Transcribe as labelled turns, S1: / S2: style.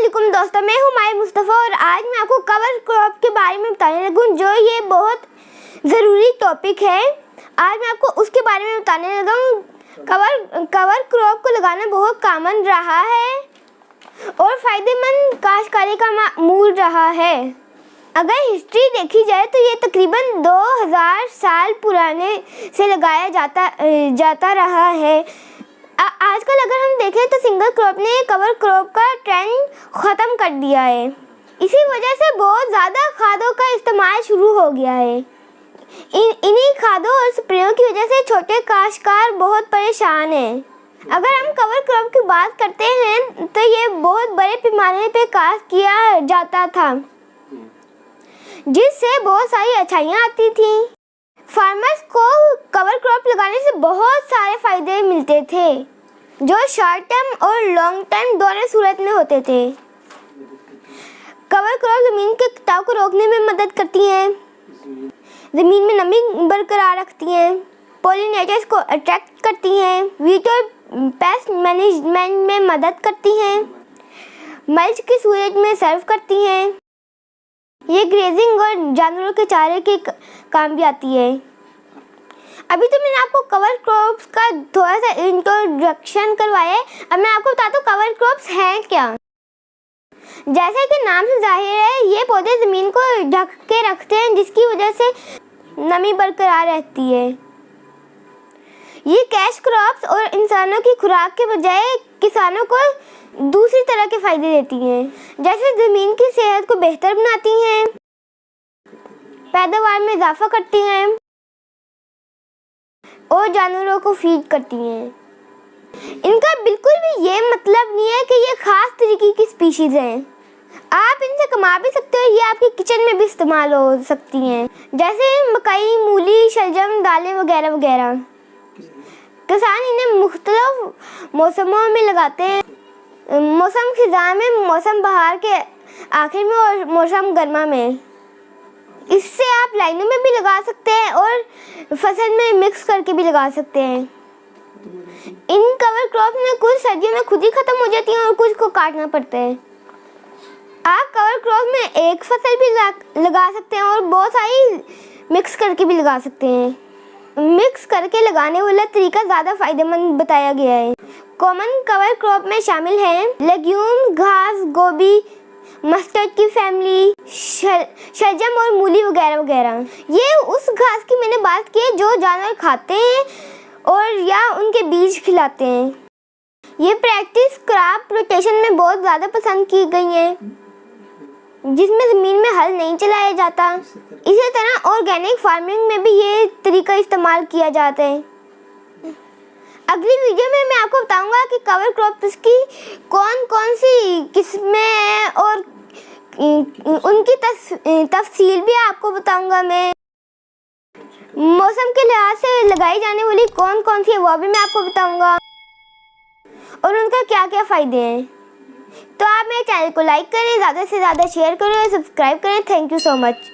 S1: वालेकुम दोस्तों, मैं हूं माहिर मुस्तफ़ा और आज मैं आपको कवर क्रॉप के बारे में बताने लगूं जो ये बहुत ज़रूरी टॉपिक है। आज मैं आपको उसके बारे में बताने लगा हूं। कवर क्रॉप को लगाना बहुत कॉमन रहा है और फ़ायदेमंद काश्तकारी का मामूल रहा है। अगर हिस्ट्री देखी जाए तो ये तकरीबन 2000 साल पुराने से लगाया जाता रहा है। आजकल अगर हम देखें तो सिंगल क्रॉप ने कवर क्रॉप का ट्रेंड ख़त्म कर दिया है। इसी वजह से बहुत ज़्यादा खादों का इस्तेमाल शुरू हो गया है। इन्हीं खादों और स्प्रेयों की वजह से छोटे काश्तकार बहुत परेशान हैं। अगर हम कवर क्रॉप की बात करते हैं तो ये बहुत बड़े पैमाने पे काश्त किया जाता था, जिससे बहुत सारी अच्छाइयाँ आती थी। फार्मर्स को कवर क्रॉप लगाने से बहुत सारे फ़ायदे मिलते थे, जो शॉर्ट टर्म और लॉन्ग टर्म दोनों सूरत में होते थे। कवर क्रॉप ज़मीन के कटाव को रोकने में मदद करती हैं, ज़मीन में नमी बरकरार रखती हैं, पॉलिनेटर्स को अट्रैक्ट करती हैं, वीट और पेस्ट मैनेजमेंट में मदद करती हैं, मल्च की सूरत में सर्व करती हैं। ये ग्रेजिंग और जानवरों के चारे के काम भी आती है। अभी तो मैंने आपको कवर क्रॉप्स का थोड़ा सा इंट्रोडक्शन करवाया है। अब मैं आपको बताता हूँ कवर क्रॉप्स हैं क्या। जैसे कि नाम से जाहिर है, ये पौधे ज़मीन को ढक के रखते हैं, जिसकी वजह से नमी बरकरार रहती है। ये कैश क्रॉप्स और इंसानों की खुराक के बजाय किसानों को दूसरी तरह के फ़ायदे देती हैं, जैसे ज़मीन की सेहत को बेहतर बनाती हैं, पैदावार में इजाफा करती हैं और जानवरों को फीड करती हैं। इनका बिल्कुल भी ये मतलब नहीं है कि ये ख़ास तरीके की स्पीशीज़ हैं। आप इनसे कमा भी सकते हो, ये आपके किचन में भी इस्तेमाल हो सकती हैं, जैसे मकई, मूली, शलजम, दालें वगैरह वगैरह। किसान इन्हें मुख्तलिफ मौसमों में लगाते हैं। मौसम खिज़ां में, मौसम बहार के आखिर में और मौसम गर्मा में। इससे आप लाइनों में भी लगा सकते हैं और फसल में मिक्स करके भी लगा सकते हैं। इन कवर क्रॉप में कुछ सर्दियों में खुद ही ख़त्म हो जाती हैं और कुछ को काटना पड़ता है। आप कवर क्रॉप में एक फसल भी लगा सकते हैं और बहुत सारी मिक्स करके भी लगा सकते हैं। मिक्स करके लगाने वाला तरीका ज़्यादा फ़ायदेमंद बताया गया है। कॉमन कवर क्रॉप में शामिल हैं लेग्यूम्स, घास, गोभी, मस्टर्ड की फैमिली, शलजम और मूली वगैरह वगैरह। ये उस घास की मैंने बात की है जो जानवर खाते हैं और या उनके बीज खिलाते हैं। ये प्रैक्टिस क्रॉप रोटेशन में बहुत ज़्यादा पसंद की गई है, जिसमें ज़मीन में हल नहीं चलाया जाता। इसी तरह ऑर्गेनिक फार्मिंग में भी ये तरीका इस्तेमाल किया जाता है। अगली वीडियो में मैं आपको बताऊंगा कि कवर क्रॉप्स की कौन कौन सी किस्में हैं और उनकी तफसील भी आपको बताऊंगा। मैं मौसम के लिहाज से लगाई जाने वाली कौन कौन सी है वो भी मैं आपको बताऊंगा और उनका क्या क्या फ़ायदे हैं। तो आप मेरे चैनल को लाइक करें, ज़्यादा से ज़्यादा शेयर करें और सब्सक्राइब करें। Thank you so much.